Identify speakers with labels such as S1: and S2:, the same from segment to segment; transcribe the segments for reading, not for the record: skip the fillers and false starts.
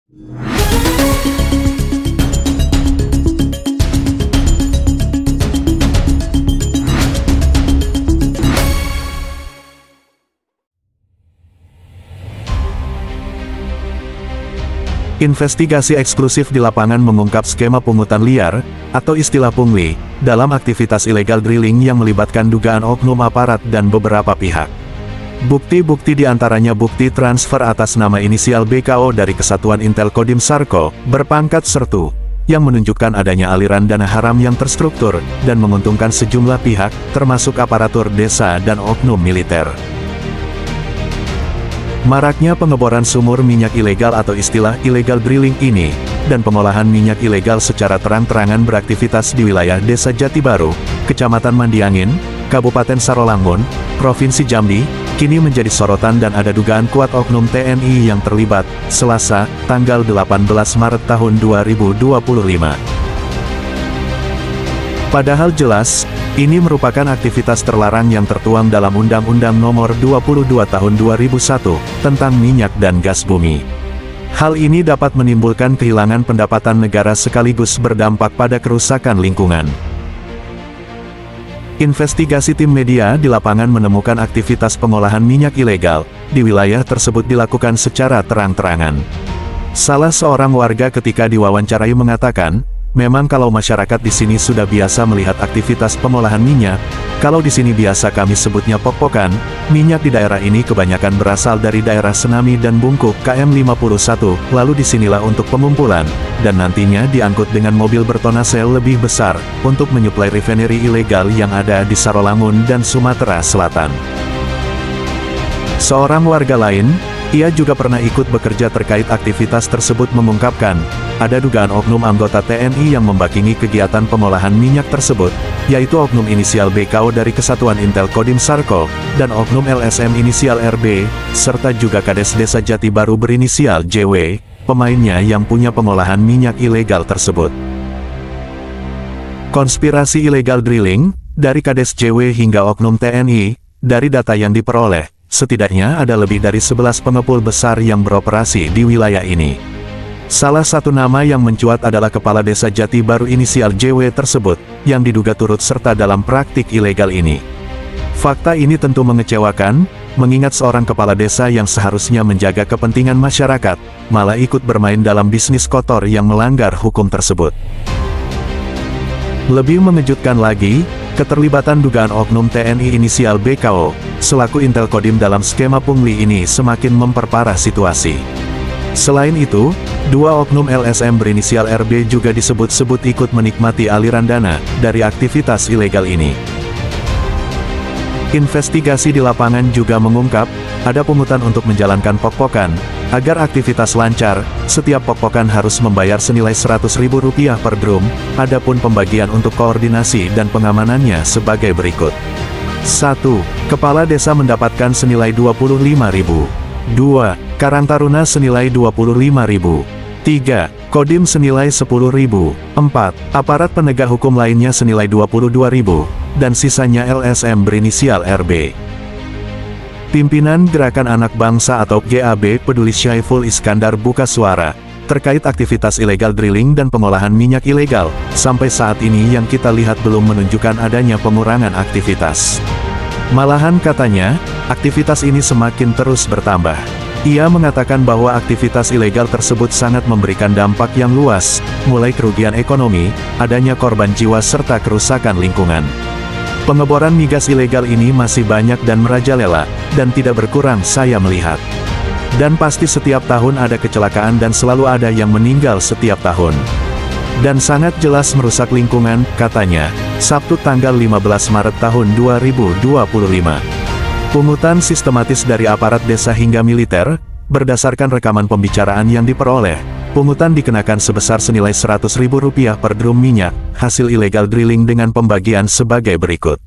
S1: Investigasi eksklusif di lapangan mengungkap skema pungutan liar, atau istilah pungli, dalam aktivitas illegal drilling yang melibatkan dugaan oknum aparat dan beberapa pihak. Bukti-bukti diantaranya bukti transfer atas nama inisial BKO dari Kesatuan Intel Kodim Sarko, berpangkat Sertu, yang menunjukkan adanya aliran dana haram yang terstruktur, dan menguntungkan sejumlah pihak, termasuk aparatur desa dan oknum militer. Maraknya pengeboran sumur minyak ilegal atau istilah illegal drilling ini, dan pengolahan minyak ilegal secara terang-terangan beraktivitas di wilayah Desa Jati Baru, Kecamatan Mandiangin, Kabupaten Sarolangun, Provinsi Jambi, kini menjadi sorotan dan ada dugaan kuat oknum TNI yang terlibat, Selasa, tanggal 18 Maret tahun 2025. Padahal jelas, ini merupakan aktivitas terlarang yang tertuang dalam Undang-Undang Nomor 22 Tahun 2001, tentang minyak dan gas bumi. Hal ini dapat menimbulkan kehilangan pendapatan negara sekaligus berdampak pada kerusakan lingkungan. Investigasi tim media di lapangan menemukan aktivitas pengolahan minyak ilegal di wilayah tersebut dilakukan secara terang-terangan. Salah seorang warga ketika diwawancarai mengatakan, memang kalau masyarakat di sini sudah biasa melihat aktivitas pengolahan minyak, kalau di sini biasa kami sebutnya pok-pokan, minyak di daerah ini kebanyakan berasal dari daerah Senami dan Bungkuk KM51, lalu disinilah untuk pengumpulan, dan nantinya diangkut dengan mobil bertonase lebih besar, untuk menyuplai refinery ilegal yang ada di Sarolangun dan Sumatera Selatan. Seorang warga lain, ia juga pernah ikut bekerja terkait aktivitas tersebut mengungkapkan, ada dugaan oknum anggota TNI yang membakingi kegiatan pengolahan minyak tersebut, yaitu oknum inisial BKO dari Kesatuan Intel Kodim Sarko, dan oknum LSM inisial RB, serta juga Kades Desa Jati Baru berinisial JW, pemainnya yang punya pengolahan minyak ilegal tersebut. Konspirasi illegal drilling, dari Kades JW hingga oknum TNI, dari data yang diperoleh, setidaknya ada lebih dari 11 pengepul besar yang beroperasi di wilayah ini. Salah satu nama yang mencuat adalah Kepala Desa Jati Baru inisial JW tersebut, yang diduga turut serta dalam praktik ilegal ini. Fakta ini tentu mengecewakan, mengingat seorang kepala desa yang seharusnya menjaga kepentingan masyarakat, malah ikut bermain dalam bisnis kotor yang melanggar hukum tersebut. Lebih mengejutkan lagi, keterlibatan dugaan oknum TNI inisial BKO, selaku Intel Kodim dalam skema pungli ini semakin memperparah situasi. Selain itu, dua oknum LSM berinisial RB juga disebut-sebut ikut menikmati aliran dana dari aktivitas ilegal ini. Investigasi di lapangan juga mengungkap, ada pungutan untuk menjalankan pok-pokan. Agar aktivitas lancar, setiap pok-pokan harus membayar senilai Rp100.000 per drum, adapun pembagian untuk koordinasi dan pengamanannya sebagai berikut. 1. Kepala desa mendapatkan senilai Rp25.000. 2. Karang Taruna senilai Rp25.000. 3. Kodim senilai Rp10.000. 4. Aparat penegak hukum lainnya senilai Rp22.000, dan sisanya LSM berinisial RB. Pimpinan Gerakan Anak Bangsa atau GAB Peduli Syaiful Iskandar buka suara, terkait aktivitas ilegal drilling dan pengolahan minyak ilegal, sampai saat ini yang kita lihat belum menunjukkan adanya pengurangan aktivitas. Malahan katanya, aktivitas ini semakin terus bertambah. Ia mengatakan bahwa aktivitas ilegal tersebut sangat memberikan dampak yang luas, mulai kerugian ekonomi, adanya korban jiwa serta kerusakan lingkungan. Pengeboran migas ilegal ini masih banyak dan merajalela, dan tidak berkurang saya melihat. Dan pasti setiap tahun ada kecelakaan dan selalu ada yang meninggal setiap tahun. Dan sangat jelas merusak lingkungan, katanya, Sabtu tanggal 15 Maret tahun 2025. Pungutan sistematis dari aparat desa hingga militer, berdasarkan rekaman pembicaraan yang diperoleh, pungutan dikenakan sebesar senilai Rp100.000 per drum minyak, hasil ilegal drilling dengan pembagian sebagai berikut.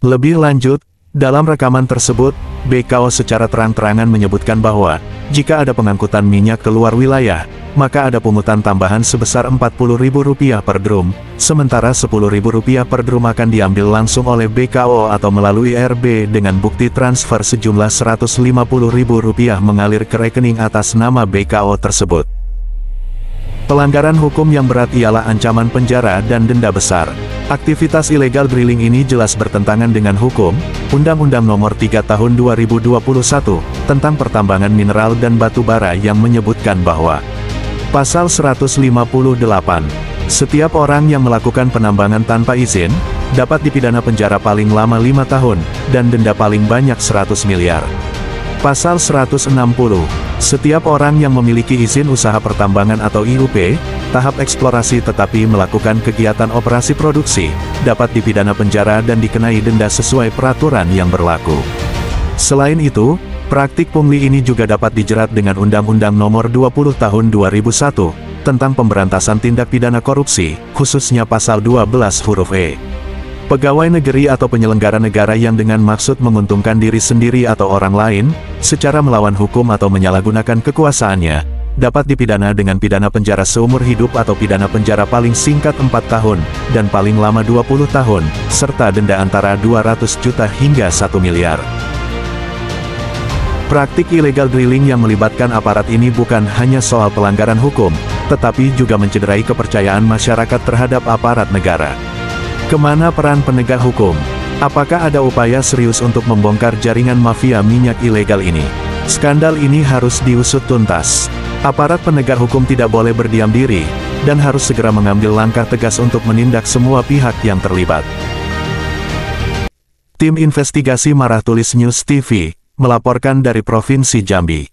S1: Lebih lanjut, dalam rekaman tersebut, BKO secara terang-terangan menyebutkan bahwa, jika ada pengangkutan minyak keluar wilayah, maka ada pungutan tambahan sebesar Rp40.000 per drum, sementara Rp10.000 per drum akan diambil langsung oleh BKO atau melalui RB dengan bukti transfer sejumlah Rp150.000 mengalir ke rekening atas nama BKO tersebut. Pelanggaran hukum yang berat ialah ancaman penjara dan denda besar. Aktivitas illegal drilling ini jelas bertentangan dengan hukum, Undang-Undang Nomor 3 Tahun 2021, tentang pertambangan mineral dan batu bara yang menyebutkan bahwa Pasal 158, setiap orang yang melakukan penambangan tanpa izin, dapat dipidana penjara paling lama 5 tahun, dan denda paling banyak 100 miliar. Pasal 160, setiap orang yang memiliki izin usaha pertambangan atau IUP, tahap eksplorasi tetapi melakukan kegiatan operasi produksi, dapat dipidana penjara dan dikenai denda sesuai peraturan yang berlaku. Selain itu, praktik pungli ini juga dapat dijerat dengan Undang-Undang Nomor 20 Tahun 2001, tentang pemberantasan tindak pidana korupsi, khususnya Pasal 12 huruf E. Pegawai negeri atau penyelenggara negara yang dengan maksud menguntungkan diri sendiri atau orang lain, secara melawan hukum atau menyalahgunakan kekuasaannya, dapat dipidana dengan pidana penjara seumur hidup atau pidana penjara paling singkat 4 tahun, dan paling lama 20 tahun, serta denda antara 200 juta hingga 1 miliar. Praktik illegal drilling yang melibatkan aparat ini bukan hanya soal pelanggaran hukum, tetapi juga mencederai kepercayaan masyarakat terhadap aparat negara. Kemana peran penegak hukum? Apakah ada upaya serius untuk membongkar jaringan mafia minyak ilegal ini? Skandal ini harus diusut tuntas. Aparat penegak hukum tidak boleh berdiam diri, dan harus segera mengambil langkah tegas untuk menindak semua pihak yang terlibat. Tim Investigasi Marah Tulis News TV, melaporkan dari Provinsi Jambi.